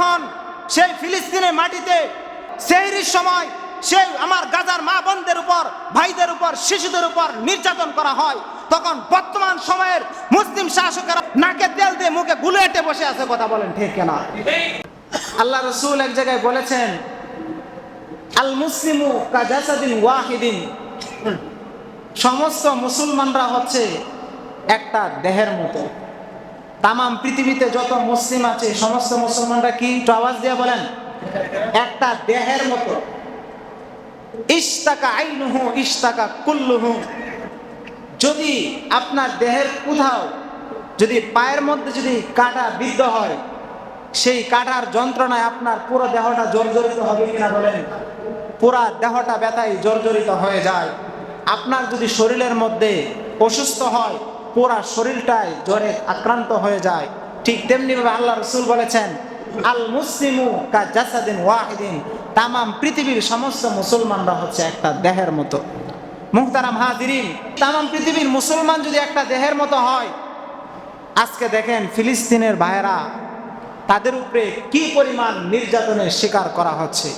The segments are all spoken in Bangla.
যখন সেই ফিলিস্তিনের মাটিতে সেহরির সময় সেই আমার গাজার মা বোনদের উপর, ভাইদের উপর, শিশুদের উপর নির্যাতন করা হয়, তখন বর্তমান সময়ের মুসলিম শাসকেরা নাকে তেল দিয়ে মুখে গুলে এঁটে বসে আছে। কথা বলেন ঠিক কিনা? আল্লাহ রাসূল এক জায়গায় বলেছেন, আল মুসলিমু কাজাসাদিন ওয়াহিদিন, সমস্ত মুসলমানরা হচ্ছে একটা দেহের মতো। তামাম পৃথিবীতে যত মুসলিম আছে সমস্ত মুসলমানরা কি, একটু আওয়াজ দিয়ে বলেন, একটা দেহের মতো। ইশতাকা আইনুহু ইশতাকা কুল্লুহু, যদি আপনার দেহের কোথাও যদি পায়ের মধ্যে যদি কাঁটা বিদ্ধ হয়, সেই কাঁটার যন্ত্রণায় আপনার পুরো দেহটা জর্জরিত হবে কিনা বলেন? পুরা দেহটা ব্যথায় জর্জরিত হয়ে যায়। আপনার যদি শরীরের মধ্যে অসুস্থ হয়, পুরা শরীরটাই জ্বরে আক্রান্ত হয়ে যায়। ঠিক তেমনিভাবে আল্লাহ রাসূল বলেছেন, আল মুসলিমু কা জাসাদিন ওয়াহিদিন, তামাম পৃথিবীর সমস্ত মুসলমানরা হচ্ছে একটা দেহের মতো। মুহতারাম হাজিরিন, তামাম পৃথিবীর মুসলমান যদি একটা দেহের মতো হয়, আজকে দেখেন ফিলিস্তিনের ভাইয়েরা, তাদের উপরে কি পরিমাণ নির্যাতনের শিকার করা হচ্ছে।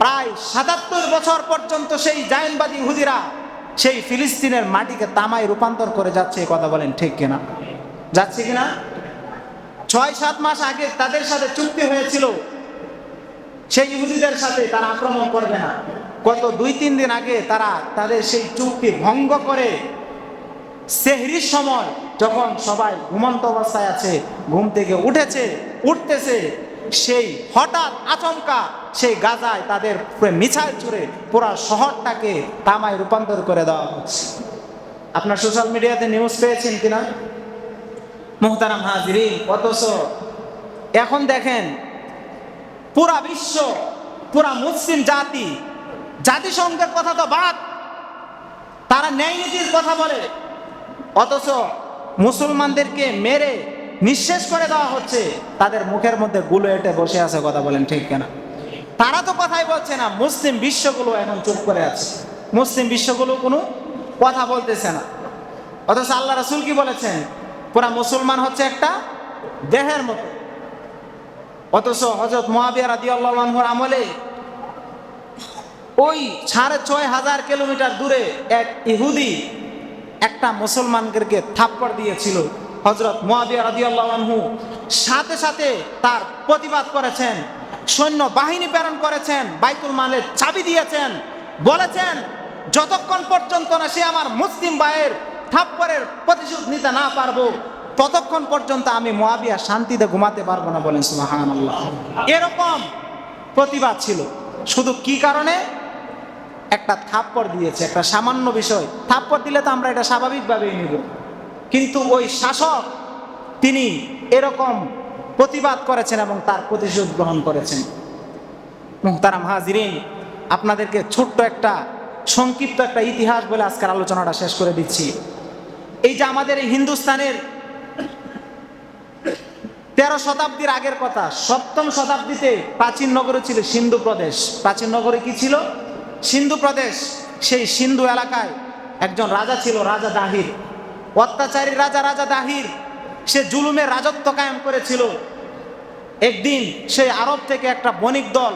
প্রায় ৭৭ বছর পর্যন্ত সেই জায়নবাদী ইহুদিরা সেই ফিলিস্তিনের মাটিকে তামায় রূপান্তর করে যাচ্ছে। কথা বলেন ঠিক কিনা? যাচ্ছে কিনা? ৬-৭ মাস আগে তাদের সাথে চুক্তি হয়েছিল, সেই ইহুদিদের সাথে তারা আক্রমণ করবে না। গত ২-৩ দিন আগে তারা তাদের সেই চুক্তি ভঙ্গ করে সেহরির সময় যখন সবাই ঘুমন্ত অবস্থায় আছে, ঘুম থেকে উঠতেছে, সেই হঠাৎ আচমকা সেই গাজায় তাদের মিসাইল ছুড়ে পুরা শহরটাকে তামায় রূপান্তর করে দেওয়া হচ্ছে। আপনার সোশ্যাল মিডিয়াতে নিউজ পেয়েছেন কিনা মুহতারাম হাজিরিন? অথচ এখন দেখেন পুরা বিশ্ব, পুরা মুসলিম জাতিসংঘের কথা তো বাদ, তারা ন্যায় নীতির কথা বলে, অথচ মুসলমানদেরকে মেরে নিঃশেষ করে দেওয়া হচ্ছে। তাদের মুখের মধ্যে গুলো এঁটে বসে আছে। কথা বলেন ঠিক কিনা? তারা তো কথাই বলছে না, মুসলিম বিশ্বগুলো এখন চুপ করে আছে, মুসলিম বিশ্বগুলো কোনো কথা বলতেছে না। অথচ আল্লাহ রাসূল কি বলেছেন? পুরা মুসলমান হচ্ছে একটা দেহের মতো। অথচ হযরত মুআবিয়া রাদিয়াল্লাহু আনহুর আমলে ওই ৬,৫০০ কিলোমিটার দূরে এক ইহুদি একটা মুসলমানকে থাপ্পড় দিয়েছিল। হযরত মুআবিয়া রাদিয়াল্লাহু আনহু সাথে সাথে তার প্রতিবাদ করেছেন, সৈন্য বাহিনী প্রেরণ করেছেন, বাইতুল মালের চাবি দিয়েছেন, বলেছেন যতক্ষণ পর্যন্ত না সে আমার মুসলিম ভাইয়ের থাপ্পড়ের প্রতিশোধ নিতে না পারবো, ততক্ষণ পর্যন্ত আমি মুআবিয়া শান্তিতে ঘুমাতে পারবো না। বলেন সুবহানাল্লাহ। এরকম প্রতিবাদ ছিল। শুধু কি কারণে? একটা থাপ্পড় দিয়েছে, একটা সামান্য বিষয়। থাপ্পড় দিলে তো আমরা এটা স্বাভাবিকভাবেই নিব, কিন্তু ওই শাসক তিনি এরকম প্রতিবাদ করেছেন এবং তার প্রতিশোধ গ্রহণ করেছেন। মুহতারাম হাজিরিন, আপনাদেরকে ছোট্ট একটা সংক্ষিপ্ত একটা ইতিহাস বলে আজকের আলোচনাটা শেষ করে দিচ্ছি। এই যে আমাদের এই হিন্দুস্তানের ১৩ শতাব্দীর আগের কথা, ৭ম শতাব্দীতে প্রাচীন নগরী ছিল সিন্ধু প্রদেশ। প্রাচীন নগরী কি ছিল? সিন্ধু প্রদেশ। সেই সিন্ধু এলাকায় একজন রাজা ছিল, রাজা দাহির। অত্যাচারী রাজা দাহির, সে জুলুমের রাজত্ব কায়েম করেছিল। একদিন সেই আরব থেকে একটা বণিক দল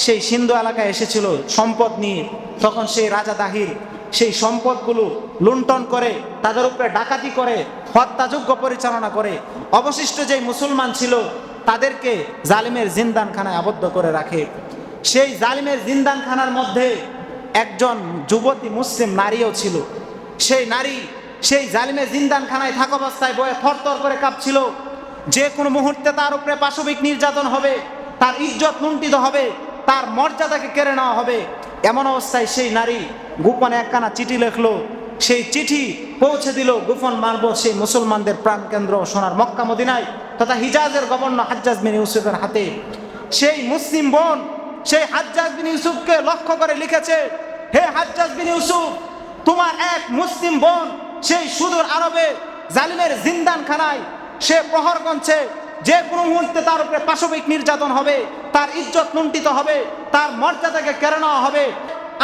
সেই সিন্ধু এলাকায় এসেছিল সম্পদ নিয়ে। তখন সেই রাজা দাহির সেই সম্পদগুলো লুণ্ঠন করে, তাদের উপরে ডাকাতি করে, হত্যাযজ্ঞ পরিচালনা করে, অবশিষ্ট যে মুসলমান ছিল তাদেরকে জালিমের জিন্দানখানায় আবদ্ধ করে রাখে। সেই জালিমের জিন্দানখানার মধ্যে একজন যুবতী মুসলিম নারীও ছিল। সেই নারী সেই জালিমের জিন্দানখানায় থাকা অবস্থায় বয়ে থরথর করে কাঁপছিল। যে কোনো মুহূর্তে তার উপরে পাশবিক নির্যাতন হবে, তার ইজ্জত লুণ্ঠিত হবে, তার মর্যাদাকে কেড়ে নেওয়া হবে। এমন অবস্থায় সেই নারী গোপনে একখানা চিঠি লিখলো। সেই চিঠি পৌঁছে দিল গোপন মারফত সেই মুসলমানদের প্রাণকেন্দ্র সোনার মক্কা মদিনায় তথা হিজাজের গভর্নর হাজ্জাজ বিন ইউসুফের হাতে। সেই মুসলিম বোন সেই হাজ্জাজ বিন ইউসুফকে লক্ষ্য করে লিখেছে, হে হাজ্জাজ বিন ইউসুফ, তোমার এক মুসলিম বোন সেই সুদূর আরবে জালিমের জিন্দানখানায় সে প্রহর গুনছে। যে কোনো মুহূর্তে তার উপরে পাশবিক নির্যাতন হবে, তার ইজ্জত লুণ্ঠিত হবে, তার মর্যাদাকে কেড়ে নেওয়া হবে।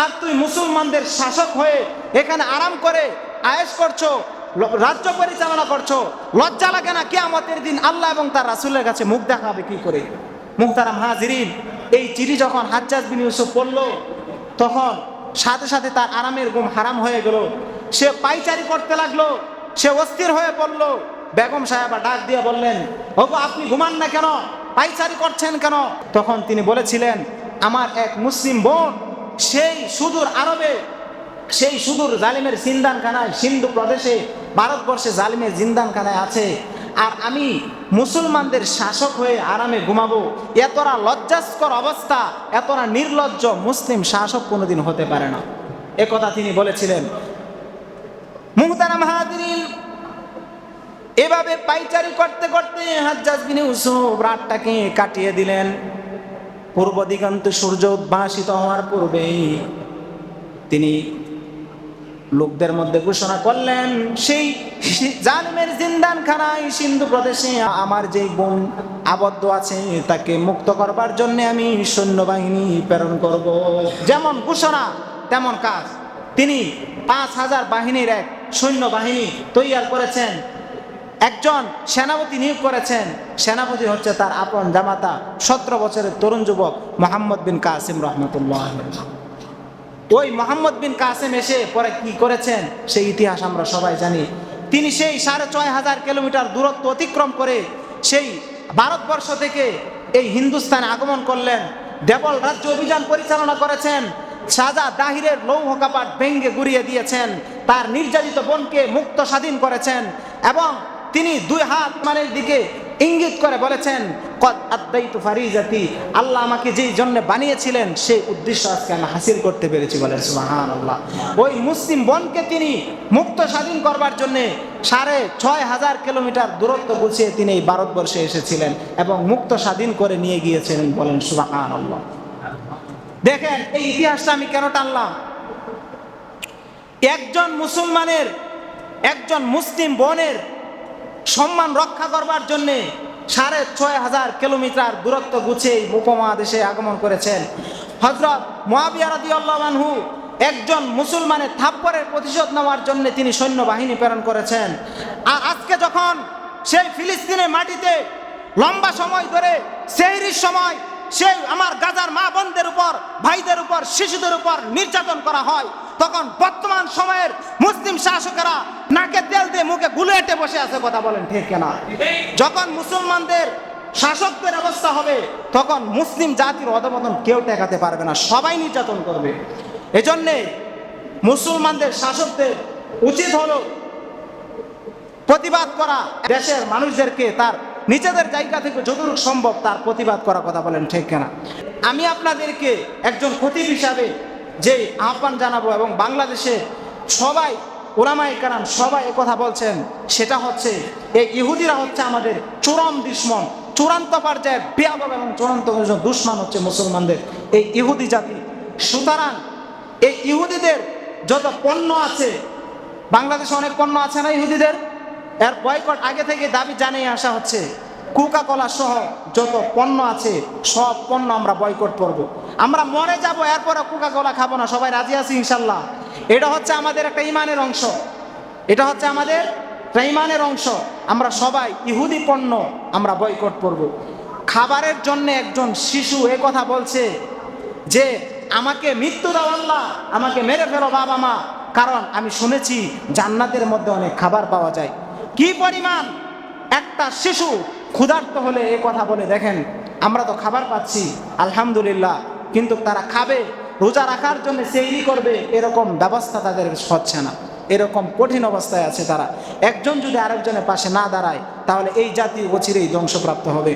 আর তুই মুসলমানদের শাসক হয়ে এখানে আরাম করে আয়েশ করছো, রাজ্য পরিচালনা করছো, লজ্জা লাগে না? কিয়ামতের দিন আল্লাহ এবং তার রাসূলের কাছে মুখ দেখাবে কি করে? মুহতারাম হাজিরিন, এই চিঠি যখন হাজ্জাজ বিন ইউসুফ পড়ল, তখন সাথে সাথে তার আরামের ঘুম হারাম হয়ে গেল। সে পাইচারি করতে লাগলো, সে অস্থির হয়ে পড়ল। বেগম সাহেবা ডাক দিয়ে বললেন, ওগো আপনি ঘুমান না কেন, পাইচারি করছেন কেন? তখন তিনি বলেছিলেন, আমার এক মুসলিম বোন সেই সুদূর আরবে, সেই সুদূর জালিমের জিন্দানখানায়, সিন্ধু প্রদেশে, ভারতবর্ষে জালিমের জিন্দানখানায় আছে, আর আমি মুসলমানদের শাসক হয়ে আরামে ঘুমাবো। এতটা লজ্জাস্কর অবস্থা, এতটা নির্লজ্জ মুসলিম শাসক কোনোদিন হতে পারে না, একথা তিনি বলেছিলেন। মুহতারাম হাজিরিন, এভাবে পাইচারি করতে করতে হাজ্জাজ বিন ইউসুফ রাতটাকে কাটিয়ে দিলেন। পূর্ব দিগন্তে সূর্য উদ্ভাসিত হওয়ার পূর্বেই তিনি লোকদের মধ্যে ঘোষণা করলেন, সেই জালিমের জিন্দানখানায় সিন্ধু প্রদেশে আমার যে বোন আবদ্ধ আছে তাকে মুক্ত করবার জন্য আমি সৈন্যবাহিনী প্রেরণ করব। যেমন ঘোষণা তেমন কাজ। তিনি ৫,০০০ বাহিনীর এক সৈন্যবাহিনী তৈরি করেছেন, একজন সেনাপতি নিয়োগ করেছেন। সেনাপতি হচ্ছে তার আপন জামাতা ১৭ বছরের তরুণ যুবক মোহাম্মদ বিন কাসিম রহমতুল্লাহ। ওই মোহাম্মদ বিন কাসেম এসে পরে কি করেছেন সেই ইতিহাস আমরা সবাই জানি। তিনি সেই ৬,৫০০ কিলোমিটার দূরত্ব অতিক্রম করে সেই ভারতবর্ষ থেকে এই হিন্দুস্তানে আগমন করলেন। দেবল রাজ্য অভিযান পরিচালনা করেছেন। শাহজাহ দাহিরের লৌহ কাপাট ভেঙ্গে গুড়িয়ে দিয়েছেন। তার নির্যাতিত বোনকে মুক্ত স্বাধীন করেছেন এবং তিনি ২ হাত মানের দিকে ইঙ্গিত করে বলেছেন, কদ আদাইতু ফারিজাতি, আল্লাহ আমাকে যেই জন্য বানিয়েছিলেন সেই উদ্দেশ্য আজকে আমি হাসিল করতে পেরেছি, বলেন সুবহানাল্লাহ। ওই মুসলিম বোনকে তিনি মুক্ত স্বাধীন করবার জন্য ৬,৫০০ কিলোমিটার দূরত্ব গুছিয়ে তিনি এই ভারতবর্ষে এসেছিলেন এবং মুক্ত স্বাধীন করে নিয়ে গিয়েছিলেন, বলেন সুবহানাল্লাহ। দেখেন এই ইতিহাসটা আমি কেন টানলাম? একজন মুসলমানের, একজন মুসলিম বোনের সম্মান রক্ষা করবার জন্যে ৬,৫০০ কিলোমিটার দূরত্ব গুছিয়ে উপমহাদেশে আগমন করেছেন। হযরত মুআবিয়া রাদিয়াল্লাহু আনহু একজন মুসলমানের থাপ্পড়ের প্রতিশোধ নেওয়ার জন্য তিনি সৈন্যবাহিনী প্রেরণ করেছেন। আর আজকে যখন সেই ফিলিস্তিনের মাটিতে লম্বা সময় ধরে সেহরির সময় সেই আমার গাজার মা বোনদের উপর, ভাইদের উপর, শিশুদের উপর নির্যাতন করা হয়, তখন বর্তমান সময়ের মুসলিম শাসকেরা নাকে তেল দিয়ে মুখে গুলে এঁটে বসে আছে, কথা বলেন ঠিক কিনা? যখন মুসলমানদের শাসকদের অবস্থা হবে তখন মুসলিম জাতির অধঃপতন কেউ ঠেকাতে পারবে না, সবাই নির্যাতন করবে। এজন্যে মুসলমানদের শাসকদের উচিত হলো প্রতিবাদ করা, দেশের মানুষদেরকে তার নিজেদের জায়গা থেকে যতটুকু সম্ভব তার প্রতিবাদ করা, কথা বলেন ঠিক কিনা? আমি আপনাদেরকে একজন খতিব হিসাবে যে আহ্বান জানাবো এবং বাংলাদেশে সবাই উলামায়ে কেরাম সবাই কথা বলছেন, সেটা হচ্ছে এই ইহুদিরা হচ্ছে আমাদের চরম দুশমন, চূড়ান্ত পর্যায়ে বেয়াদব এবং চূড়ান্ত দুশমন হচ্ছে মুসলমানদের এই ইহুদি জাতি। সুতরাং এই ইহুদিদের যত পণ্য আছে, বাংলাদেশে অনেক পণ্য আছে না ইহুদিদের, এর বয়কট আগে থেকে দাবি জানিয়ে আসা হচ্ছে। কোকা কোলা সহ যত পণ্য আছে সব পণ্য আমরা বয়কট করব। আমরা মরে যাব, এরপরে কোকা কোলা খাবো না, সবাই রাজি আছি ইনশাল্লাহ। এটা হচ্ছে আমাদের একটা ইমানের অংশ, এটা হচ্ছে আমাদের একটা ইমানের অংশ। আমরা সবাই ইহুদি পণ্য আমরা বয়কট করব। খাবারের জন্য একজন শিশু এ কথা বলছে যে আমাকে মৃত্যু দাও আল্লাহ, আমাকে মেরে ফেলো বাবা মা, কারণ আমি শুনেছি জান্নাতের মধ্যে অনেক খাবার পাওয়া যায়। কি পরিমাণ একটা শিশু ক্ষুধার্ত হলে এ কথা বলে! দেখেন আমরা তো খাবার পাচ্ছি আলহামদুলিল্লাহ, কিন্তু তারা খাবে, রোজা রাখার জন্য সেহরি করবে, এরকম ব্যবস্থা তাদের হচ্ছে না। এরকম কঠিন অবস্থায় আছে তারা। একজন যদি আরেকজনের পাশে না দাঁড়ায় তাহলে এই জাতি অচিরেই ধ্বংসপ্রাপ্ত হবে।